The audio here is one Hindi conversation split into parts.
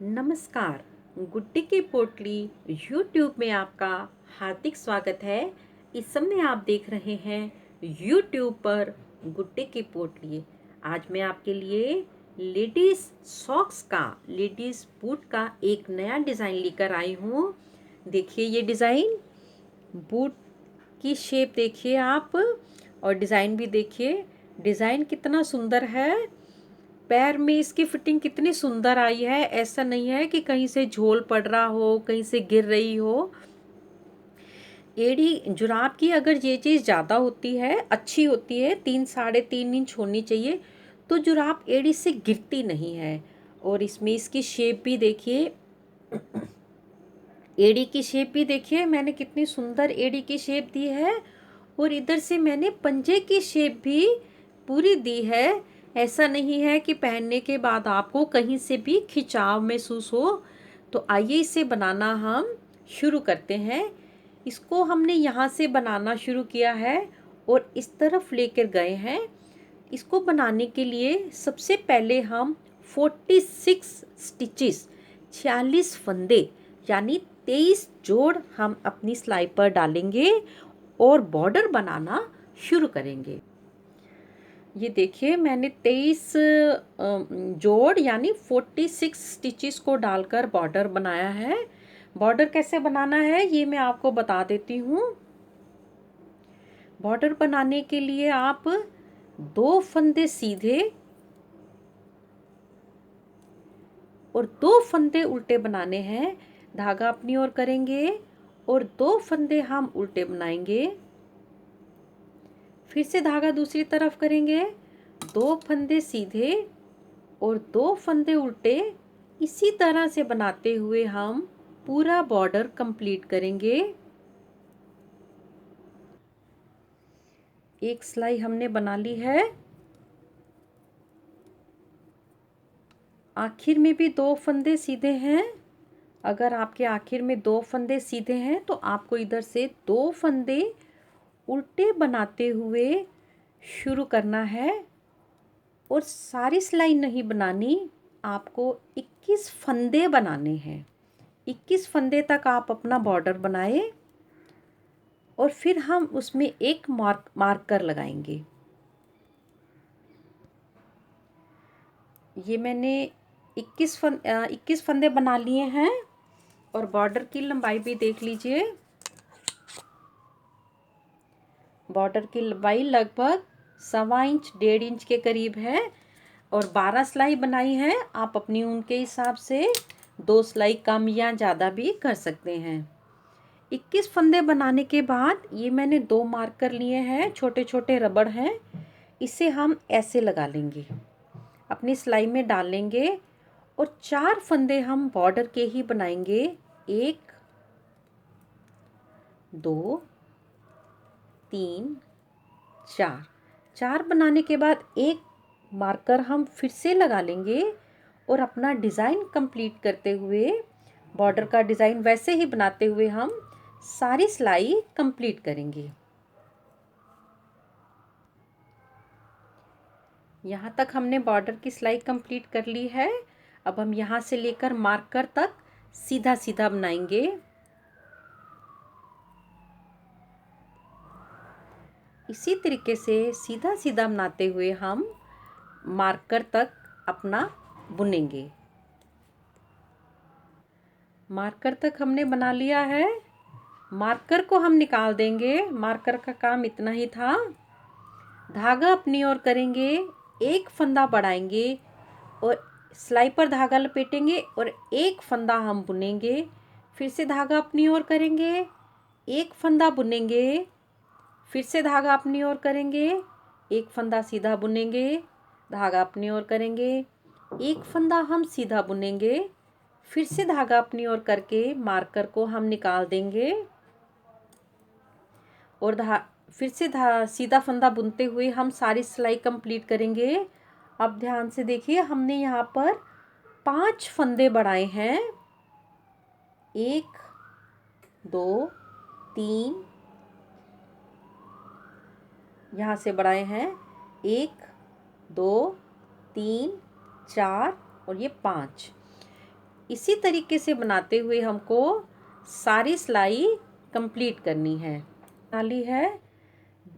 नमस्कार। गुड्डी की पोटली यूट्यूब में आपका हार्दिक स्वागत है। इस समय आप देख रहे हैं यूट्यूब पर गुड्डी की पोटली। आज मैं आपके लिए लेडीज़ सॉक्स का, लेडीज़ बूट का एक नया डिज़ाइन लेकर आई हूँ। देखिए ये डिज़ाइन, बूट की शेप देखिए आप, और डिज़ाइन भी देखिए। डिज़ाइन कितना सुंदर है, पैर में इसकी फिटिंग कितनी सुंदर आई है। ऐसा नहीं है कि कहीं से झोल पड़ रहा हो, कहीं से गिर रही हो। एड़ी जुराब की अगर ये चीज़ ज़्यादा होती है, अच्छी होती है, 3 साढ़े 3 इंच होनी चाहिए, तो जुराब एड़ी से गिरती नहीं है। और इसमें इसकी शेप भी देखिए, एड़ी की शेप भी देखिए मैंने कितनी सुंदर एड़ी की शेप दी है। और इधर से मैंने पंजे की शेप भी पूरी दी है। ऐसा नहीं है कि पहनने के बाद आपको कहीं से भी खिंचाव महसूस हो। तो आइए इसे बनाना हम शुरू करते हैं। इसको हमने यहाँ से बनाना शुरू किया है और इस तरफ लेकर गए हैं। इसको बनाने के लिए सबसे पहले हम 46 स्टिचेस, 46 फंदे यानी 23 जोड़ हम अपनी सिलाई पर डालेंगे और बॉर्डर बनाना शुरू करेंगे। ये देखिए मैंने 23 जोड़ यानी 46 स्टिचेस को डालकर बॉर्डर बनाया है। बॉर्डर कैसे बनाना है ये मैं आपको बता देती हूँ। बॉर्डर बनाने के लिए आप 2 फंदे सीधे और 2 फंदे उल्टे बनाने हैं। धागा अपनी ओर करेंगे और 2 फंदे हम उल्टे बनाएंगे। फिर से धागा दूसरी तरफ करेंगे, 2 फंदे सीधे और 2 फंदे उल्टे। इसी तरह से बनाते हुए हम पूरा बॉर्डर कंप्लीट करेंगे। एक सिलाई हमने बना ली है। आखिर में भी 2 फंदे सीधे हैं। अगर आपके आखिर में 2 फंदे सीधे हैं तो आपको इधर से 2 फंदे उल्टे बनाते हुए शुरू करना है। और सारी सिलाई नहीं बनानी, आपको 21 फंदे बनाने हैं। 21 फंदे तक आप अपना बॉर्डर बनाए और फिर हम उसमें एक मार्कर लगाएंगे। ये मैंने 21 फंदे बना लिए हैं और बॉर्डर की लंबाई भी देख लीजिए। बॉर्डर की लंबाई लगभग 1.25 इंच 1.5 इंच के करीब है और 12 सिलाई बनाई है। आप अपनी ऊन के हिसाब से 2 सिलाई कम या ज़्यादा भी कर सकते हैं। 21 फंदे बनाने के बाद ये मैंने 2 मार्कर लिए हैं, छोटे छोटे रबड़ हैं। इसे हम ऐसे लगा लेंगे, अपनी सिलाई में डाल लेंगे और 4 फंदे हम बॉर्डर के ही बनाएंगे। 1 2 3 4। 4 बनाने के बाद एक मार्कर हम फिर से लगा लेंगे और अपना डिज़ाइन कंप्लीट करते हुए, बॉर्डर का डिज़ाइन वैसे ही बनाते हुए हम सारी सिलाई कंप्लीट करेंगे। यहाँ तक हमने बॉर्डर की सिलाई कंप्लीट कर ली है। अब हम यहाँ से लेकर मार्कर तक सीधा सीधा बनाएंगे। इसी तरीके से सीधा सीधा बनाते हुए हम मार्कर तक अपना बुनेंगे। मार्कर तक हमने बना लिया है। मार्कर को हम निकाल देंगे। मार्कर का काम इतना ही था। धागा अपनी ओर करेंगे, एक फंदा बढ़ाएंगे और सिलाई पर धागा लपेटेंगे और एक फंदा हम बुनेंगे। फिर से धागा अपनी ओर करेंगे, एक फंदा बुनेंगे, फिर से धागा अपनी ओर करेंगे, एक फंदा सीधा बुनेंगे, धागा अपनी ओर करेंगे, एक फंदा हम सीधा बुनेंगे, फिर से धागा अपनी ओर करके मार्कर को हम निकाल देंगे और फिर से सीधा फंदा बुनते हुए हम सारी सिलाई कंप्लीट करेंगे। अब ध्यान से देखिए, हमने यहाँ पर 5 फंदे बढ़ाए हैं। 1 2 3, यहाँ से बढ़ाए हैं 1 2 3 4 और ये 5। इसी तरीके से बनाते हुए हमको सारी सिलाई कंप्लीट करनी है। डाली है,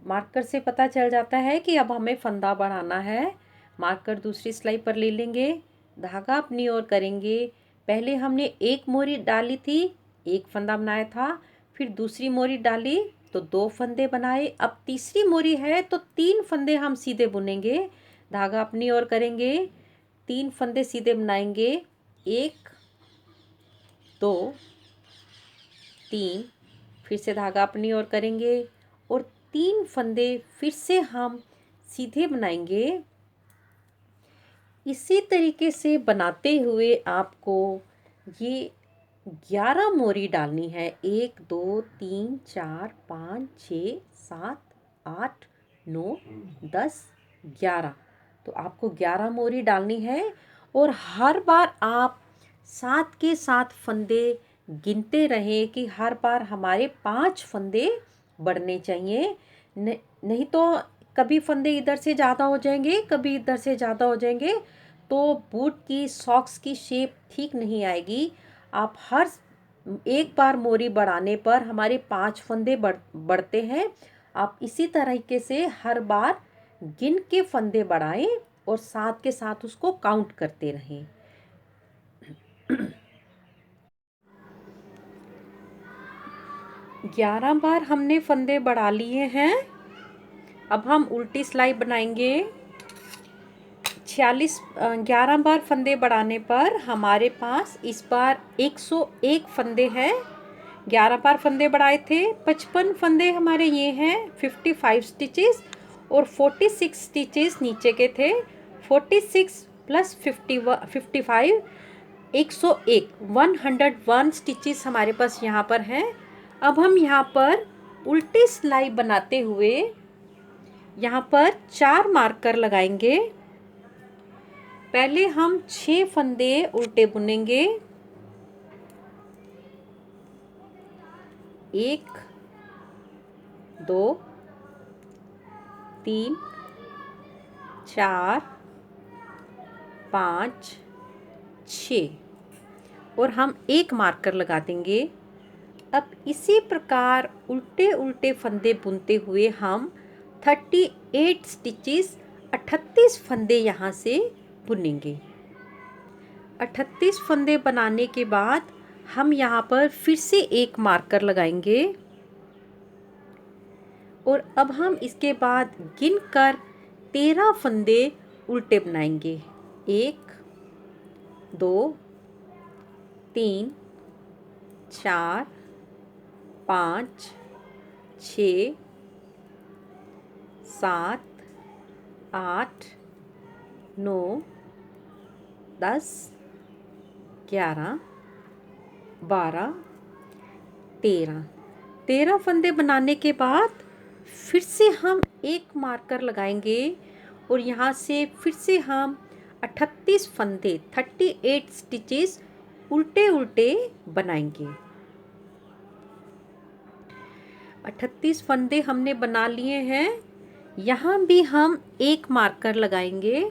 मार्कर से पता चल जाता है कि अब हमें फंदा बढ़ाना है। मार्कर दूसरी सिलाई पर ले लेंगे, धागा अपनी ओर करेंगे। पहले हमने एक मोरी डाली थी, एक फंदा बनाया था, फिर दूसरी मोरी डाली तो 2 फंदे बनाए। अब तीसरी मोरी है तो 3 फंदे हम सीधे बुनेंगे, धागा अपनी ओर करेंगे, 3 फंदे सीधे बनाएंगे, 1 2 3, फिर से धागा अपनी ओर करेंगे और 3 फंदे फिर से हम सीधे बनाएंगे। इसी तरीके से बनाते हुए आपको ये 11 मोरी डालनी है। 1 2 3 4 5 6 7 8 9 10 11, तो आपको 11 मोरी डालनी है। और हर बार आप 7 के 7 फंदे गिनते रहें कि हर बार हमारे 5 फंदे बढ़ने चाहिए। नहीं तो कभी फंदे इधर से ज़्यादा हो जाएंगे, कभी इधर से ज़्यादा हो जाएंगे, तो बूट की सॉक्स की शेप ठीक नहीं आएगी। आप हर एक बार मोरी बढ़ाने पर हमारे 5 फंदे बढ़ते हैं। आप इसी तरीके से हर बार गिन के फंदे बढ़ाएं और साथ के साथ उसको काउंट करते रहें। 11 बार हमने फंदे बढ़ा लिए हैं। अब हम उल्टी सिलाई बनाएंगे। 11 बार फंदे बढ़ाने पर हमारे पास इस बार 101 फंदे हैं। 11 बार फंदे बढ़ाए थे, 55 फंदे हमारे ये हैं, 55 स्टिचेस, और 46 स्टिचेस नीचे के थे। 46 प्लस 55 101 101 स्टिचेस हमारे पास यहाँ पर हैं। अब हम यहाँ पर उल्टी सिलाई बनाते हुए यहाँ पर 4 मार्कर लगाएंगे। पहले हम 6 फंदे उल्टे बुनेंगे। 1 2 3 4 5 6, और हम 1 मार्कर लगा देंगे। अब इसी प्रकार उल्टे उल्टे फंदे बुनते हुए हम 38 स्टिचेस 38 फंदे यहाँ से बुनेंगे। 38 फंदे बनाने के बाद हम यहाँ पर फिर से 1 मार्कर लगाएंगे और अब हम इसके बाद गिनकर 13 फंदे उल्टे बनाएंगे। 1 2 3 4 5 6 7 8 9 10 11 12 13 फंदे बनाने के बाद फिर से हम 1 मार्कर लगाएंगे और यहाँ से फिर से हम 38 फंदे 38 स्टिचेस उल्टे उल्टे बनाएंगे। 38 फंदे हमने बना लिए हैं। यहाँ भी हम 1 मार्कर लगाएंगे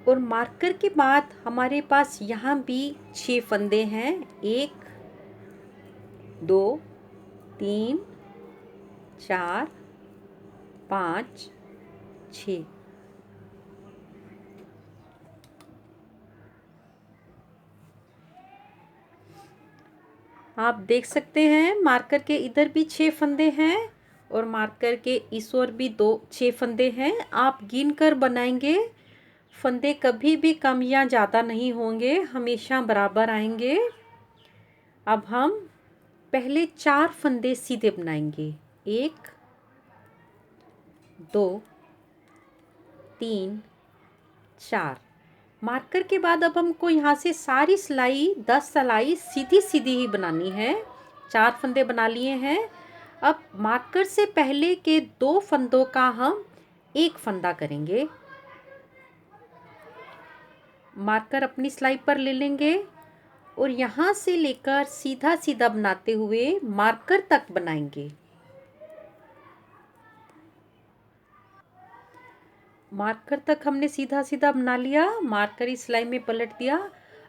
और मार्कर के बाद हमारे पास यहाँ भी 6 फंदे हैं। 1 2 3 4 5 6। आप देख सकते हैं मार्कर के इधर भी 6 फंदे हैं और मार्कर के इस ओर भी 6 फंदे हैं। आप गिन कर बनाएंगे, फंदे कभी भी कम या ज़्यादा नहीं होंगे, हमेशा बराबर आएंगे। अब हम पहले 4 फंदे सीधे बनाएंगे। 1 2 3 4। मार्कर के बाद अब हमको यहाँ से सारी सिलाई 10 सिलाई सीधी सीधी ही बनानी है। 4 फंदे बना लिए हैं। अब मार्कर से पहले के 2 फंदों का हम 1 फंदा करेंगे। मार्कर अपनी सिलाई पर ले लेंगे और यहाँ से लेकर सीधा सीधा बनाते हुए मार्कर तक बनाएंगे। मार्कर तक हमने सीधा सीधा बना लिया, मार्कर इस सिलाई में पलट दिया।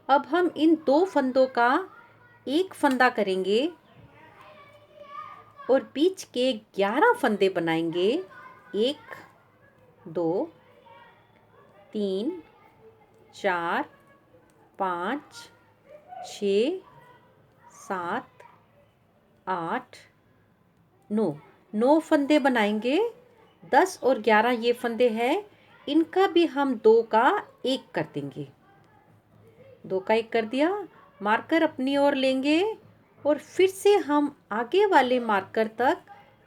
अब हम इन 2 फंदों का एक फंदा करेंगे और बीच के 11 फंदे बनाएंगे। 1 2 3 4 5 6 7 8 9 फंदे बनाएंगे। 10 और 11 ये फंदे हैं, इनका भी हम 2 का 1 कर देंगे। 2 का 1 कर दिया। मार्कर अपनी ओर लेंगे और फिर से हम आगे वाले मार्कर तक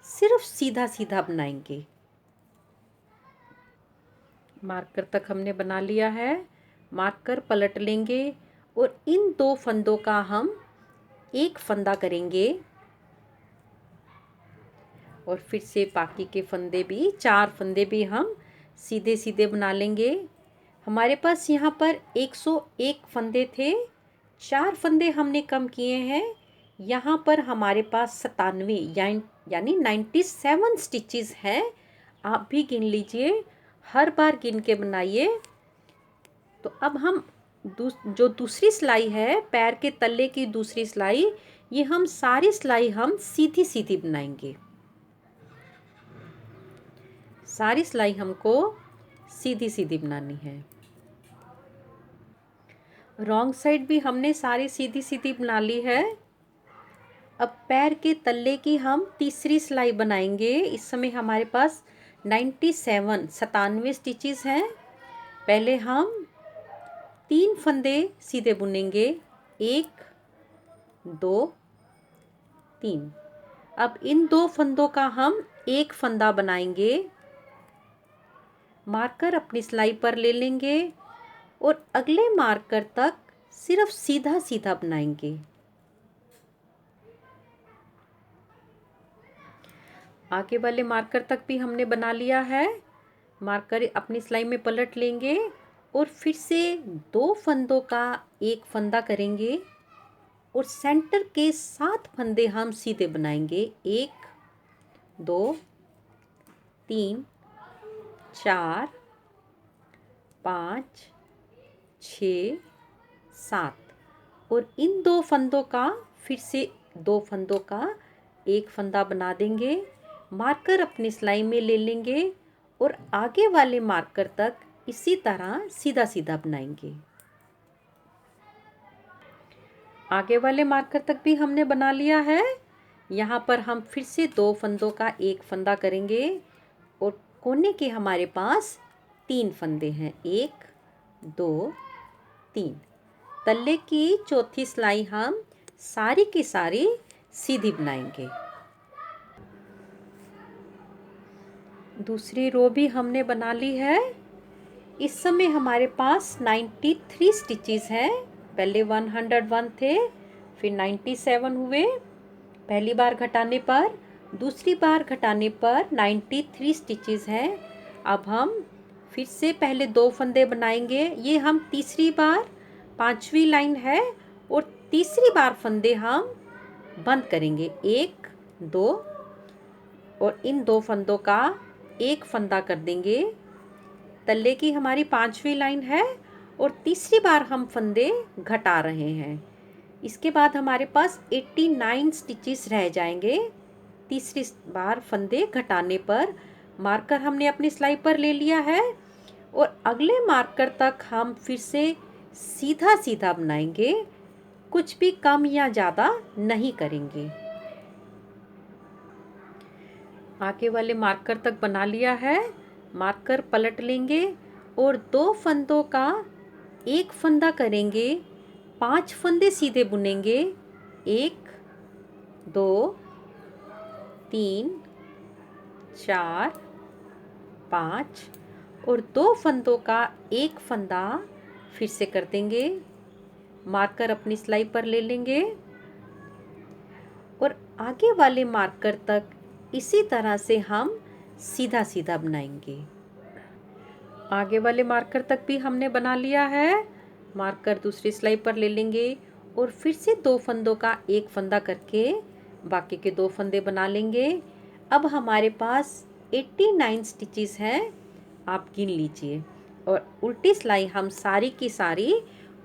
सिर्फ सीधा सीधा बनाएंगे। मार्कर तक हमने बना लिया है। मार्कर पलट लेंगे और इन 2 फंदों का हम एक फंदा करेंगे और फिर से बाकी के फंदे भी 4 फंदे भी हम सीधे सीधे बना लेंगे। हमारे पास यहाँ पर 101 फंदे थे, 4 फंदे हमने कम किए हैं। यहाँ पर हमारे पास 97 यानी 97 स्टिचेस हैं। आप भी गिन लीजिए, हर बार गिन के बनाइए। तो अब हम जो दूसरी सिलाई है, पैर के तले की दूसरी सिलाई, ये हम सारी सिलाई हम सीधी सीधी बनाएंगे। सारी सिलाई हमको सीधी सीधी बनानी है। रॉन्ग साइड भी हमने सारी सीधी सीधी बना ली है। अब पैर के तले की हम तीसरी सिलाई बनाएंगे। इस समय हमारे पास 97 स्टिचेस हैं। पहले हम 3 फंदे सीधे बुनेंगे, 1 2 3। अब इन 2 फंदों का हम एक फंदा बनाएंगे। मार्कर अपनी सिलाई पर ले लेंगे और अगले मार्कर तक सिर्फ सीधा सीधा बनाएंगे। आगे वाले मार्कर तक भी हमने बना लिया है। मार्कर अपनी सिलाई में पलट लेंगे और फिर से 2 फंदों का एक फंदा करेंगे और सेंटर के 7 फंदे हम सीधे बनाएंगे। 1 2 3 4 5 6 7 और इन 2 फंदों का फिर से 2 फंदों का एक फंदा बना देंगे। मार्कर अपनी सिलाई में ले लेंगे और आगे वाले मार्कर तक इसी तरह सीधा सीधा बनाएंगे। आगे वाले मार्कर तक भी हमने बना लिया है। यहाँ पर हम फिर से 2 फंदों का एक फंदा करेंगे और कोने के हमारे पास 3 फंदे हैं, 1 2 3। तल्ले की चौथी सिलाई हम सारी की सारी सीधी बनाएंगे। दूसरी रो भी हमने बना ली है। इस समय हमारे पास 93 स्टिचेस हैं। पहले 101 थे, फिर 97 हुए पहली बार घटाने पर, दूसरी बार घटाने पर 93 स्टिचेस हैं। अब हम फिर से पहले 2 फंदे बनाएंगे। ये हम तीसरी बार 5वीं लाइन है और तीसरी बार फंदे हम बंद करेंगे, 1 2 और इन 2 फंदों का एक फंदा कर देंगे। तल्ले की हमारी 5वीं लाइन है और तीसरी बार हम फंदे घटा रहे हैं। इसके बाद हमारे पास 89 स्टिचेस रह जाएंगे। तीसरी बार फंदे घटाने पर मार्कर हमने अपनी सिलाई पर ले लिया है और अगले मार्कर तक हम फिर से सीधा सीधा बनाएंगे, कुछ भी कम या ज़्यादा नहीं करेंगे। आगे वाले मार्कर तक बना लिया है। मार्कर पलट लेंगे और 2 फंदों का एक फंदा करेंगे। 5 फंदे सीधे बुनेंगे, 1 2 3 4 5 और 2 फंदों का एक फंदा फिर से कर देंगे। मार्कर अपनी सिलाई पर ले लेंगे और आगे वाले मार्कर तक इसी तरह से हम सीधा सीधा बनाएंगे। आगे वाले मार्कर तक भी हमने बना लिया है। मार्कर दूसरी सिलाई पर ले लेंगे और फिर से 2 फंदों का एक फंदा करके बाकी के 2 फंदे बना लेंगे। अब हमारे पास 89 स्टिचेस हैं। आप गिन लीजिए। और उल्टी सिलाई हम सारी की सारी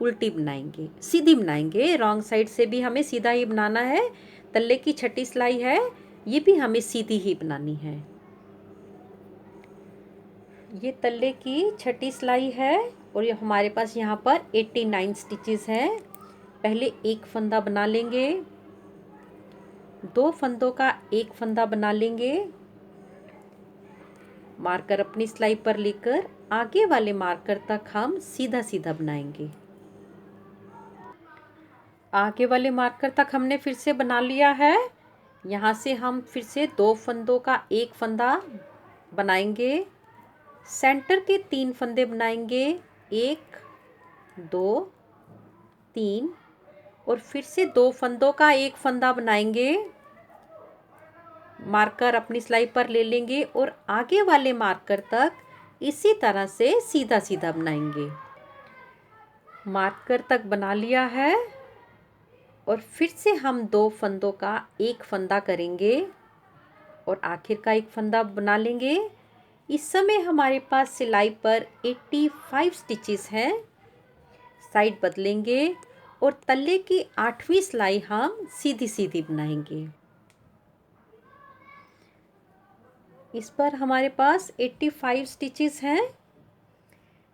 उल्टी बनाएंगे, सीधी बनाएंगे। रॉन्ग साइड से भी हमें सीधा ही बनाना है। तल्ले की छठी सिलाई है, ये भी हमें सीधी ही बनानी है। ये तल्ले की छठी सिलाई है और ये हमारे पास यहाँ पर 89 स्टिचेस हैं। पहले एक फंदा बना लेंगे, 2 फंदों का एक फंदा बना लेंगे। मार्कर अपनी सिलाई पर लेकर आगे वाले मार्कर तक हम सीधा सीधा बनाएंगे। आगे वाले मार्कर तक हमने फिर से बना लिया है। यहाँ से हम फिर से 2 फंदों का एक फंदा बनाएंगे। सेंटर के 3 फंदे बनाएंगे, 1 2 3, और फिर से 2 फंदों का एक फंदा बनाएंगे। मार्कर अपनी सिलाई पर ले लेंगे और आगे वाले मार्कर तक इसी तरह से सीधा सीधा बनाएंगे। मार्कर तक बना लिया है और फिर से हम 2 फंदों का एक फंदा करेंगे और आखिर का एक फंदा बना लेंगे। इस समय हमारे पास सिलाई पर 85 स्टिचेस हैं। साइड बदलेंगे और तल्ले की 8वीं सिलाई हम सीधी सीधी बनाएंगे। इस पर हमारे पास 85 स्टिचेस हैं।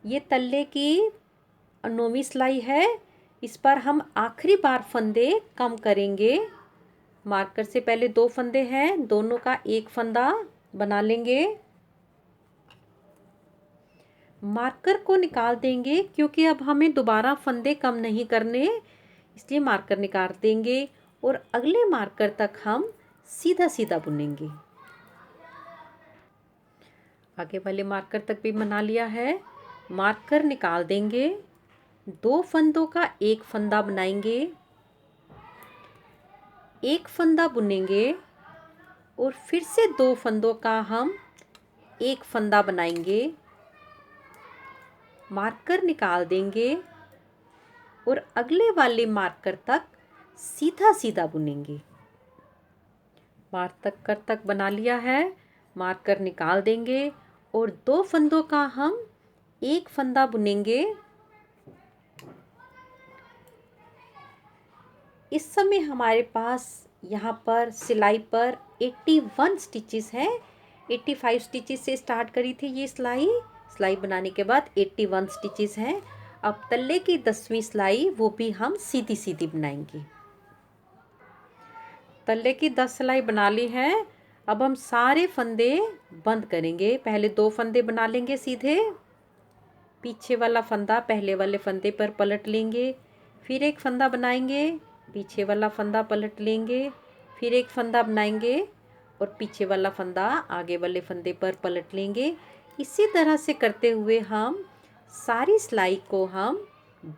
ये तल्ले की 9वीं सिलाई है। इस पर हम आखिरी बार फंदे कम करेंगे। मार्कर से पहले 2 फंदे हैं, दोनों का एक फंदा बना लेंगे। मार्कर को निकाल देंगे क्योंकि अब हमें दोबारा फंदे कम नहीं करने, इसलिए मार्कर निकाल देंगे और अगले मार्कर तक हम सीधा सीधा बुनेंगे। आगे वाले मार्कर तक भी बना लिया है। मार्कर निकाल देंगे, 2 फंदों का एक फंदा बनाएंगे, एक फंदा बुनेंगे और फिर से 2 फंदों का हम एक फंदा बनाएंगे। मार्कर निकाल देंगे और अगले वाले मार्कर तक सीधा सीधा बुनेंगे। मार्कर तक बना लिया है। मार्कर निकाल देंगे और 2 फंदों का हम एक फंदा बुनेंगे। इस समय हमारे पास यहाँ पर सिलाई पर 81 स्टिचेस हैं। 85 स्टिचेस से स्टार्ट करी थी ये सिलाई बनाने के बाद 81 स्टिचेस हैं। अब तल्ले की 10वीं सिलाई वो भी हम सीधी सीधी बनाएंगे। तल्ले की 10 सिलाई बना ली है। अब हम सारे फंदे बंद करेंगे। पहले 2 फंदे बना लेंगे सीधे, पीछे वाला फंदा पहले वाले फंदे पर पलट लेंगे, फिर एक फंदा बनाएंगे, पीछे वाला फंदा पलट लेंगे, फिर एक फंदा बनाएंगे और पीछे वाला फंदा आगे वाले फंदे पर पलट लेंगे। इसी तरह से करते हुए हम सारी सिलाई को हम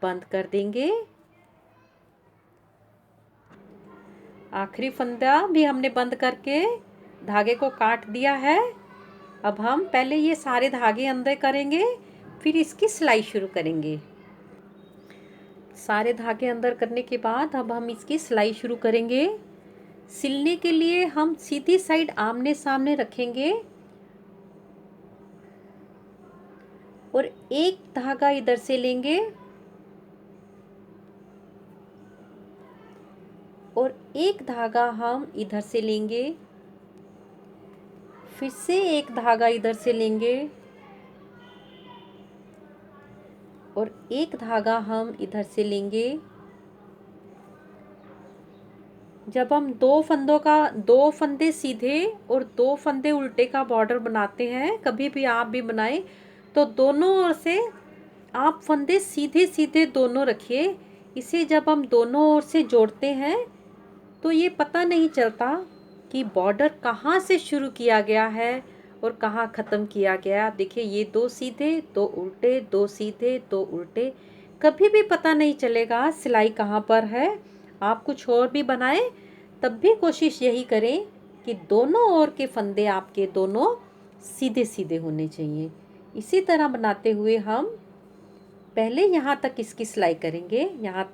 बंद कर देंगे। आखिरी फंदा भी हमने बंद करके धागे को काट दिया है। अब हम पहले ये सारे धागे अंदर करेंगे, फिर इसकी सिलाई शुरू करेंगे। सारे धागे अंदर करने के बाद अब हम इसकी सिलाई शुरू करेंगे। सिलने के लिए हम सीधी साइड आमने सामने रखेंगे और एक धागा इधर से लेंगे और एक धागा हम इधर से लेंगे, फिर से एक धागा इधर से लेंगे और एक धागा हम इधर से लेंगे। जब हम 2 फंदे सीधे और 2 फंदे उल्टे का बॉर्डर बनाते हैं, कभी भी आप भी बनाएं तो दोनों ओर से आप फंदे सीधे सीधे दोनों रखिए। इसे जब हम दोनों ओर से जोड़ते हैं तो ये पता नहीं चलता कि बॉर्डर कहाँ से शुरू किया गया है और कहाँ ख़त्म किया गया। देखिए ये 2 सीधे 2 उल्टे, 2 सीधे 2 उल्टे, कभी भी पता नहीं चलेगा सिलाई कहाँ पर है। आप कुछ और भी बनाएं तब भी कोशिश यही करें कि दोनों ओर के फंदे आपके दोनों सीधे सीधे होने चाहिए। इसी तरह बनाते हुए हम पहले यहाँ तक इसकी सिलाई करेंगे, यहाँ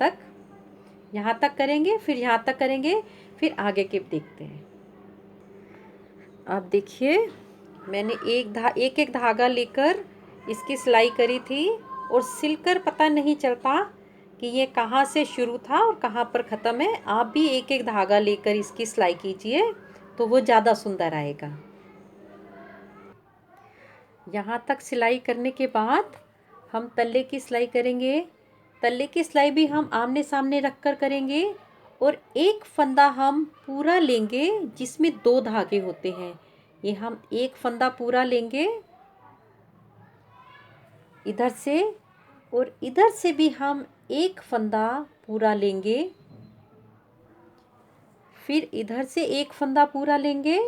तक करेंगे, फिर यहाँ तक करेंगे, फिर आगे के देखते हैं। अब देखिए मैंने एक एक धागा लेकर इसकी सिलाई करी थी और सिलकर पता नहीं चलता कि ये कहाँ से शुरू था और कहाँ पर ख़त्म है। आप भी एक एक धागा लेकर इसकी सिलाई कीजिए तो वो ज़्यादा सुंदर आएगा। यहाँ तक सिलाई करने के बाद हम तल्ले की सिलाई करेंगे। तल्ले की सिलाई भी हम आमने सामने रख कर करेंगे और एक फंदा हम पूरा लेंगे जिसमें 2 धागे होते हैं। ये हम एक फंदा पूरा लेंगे इधर से, और इधर से भी हम एक फंदा पूरा लेंगे, फिर इधर से एक फंदा पूरा लेंगे,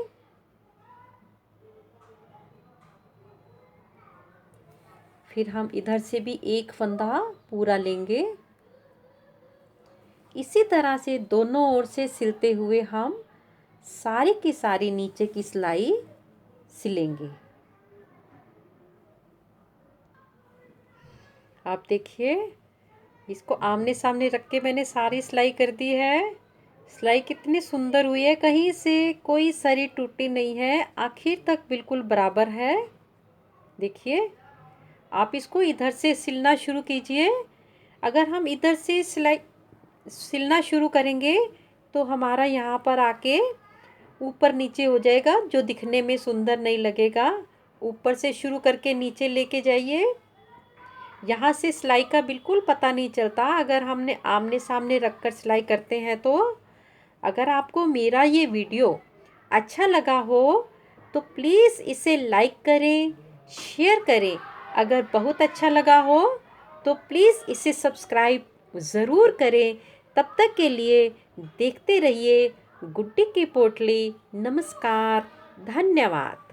फिर हम इधर से भी एक फंदा पूरा लेंगे। इसी तरह से दोनों ओर से सिलते हुए हम सारी की सारी नीचे की सिलाई सिलेंगे। आप देखिए, इसको आमने सामने रख के मैंने सारी सिलाई कर दी है। सिलाई कितनी सुंदर हुई है, कहीं से कोई सरी टूटी नहीं है, आखिर तक बिल्कुल बराबर है। देखिए, आप इसको इधर से सिलना शुरू कीजिए। अगर हम इधर से सिलना शुरू करेंगे तो हमारा यहाँ पर आके ऊपर नीचे हो जाएगा, जो दिखने में सुंदर नहीं लगेगा। ऊपर से शुरू करके नीचे लेके जाइए। यहाँ से सिलाई का बिल्कुल पता नहीं चलता अगर हमने आमने सामने रख कर सिलाई करते हैं तो। अगर आपको मेरा ये वीडियो अच्छा लगा हो तो प्लीज़ इसे लाइक करें, शेयर करें। अगर बहुत अच्छा लगा हो तो प्लीज़ इसे सब्सक्राइब ज़रूर करें। तब तक के लिए देखते रहिए गुड्डी की पोटली। नमस्कार, धन्यवाद।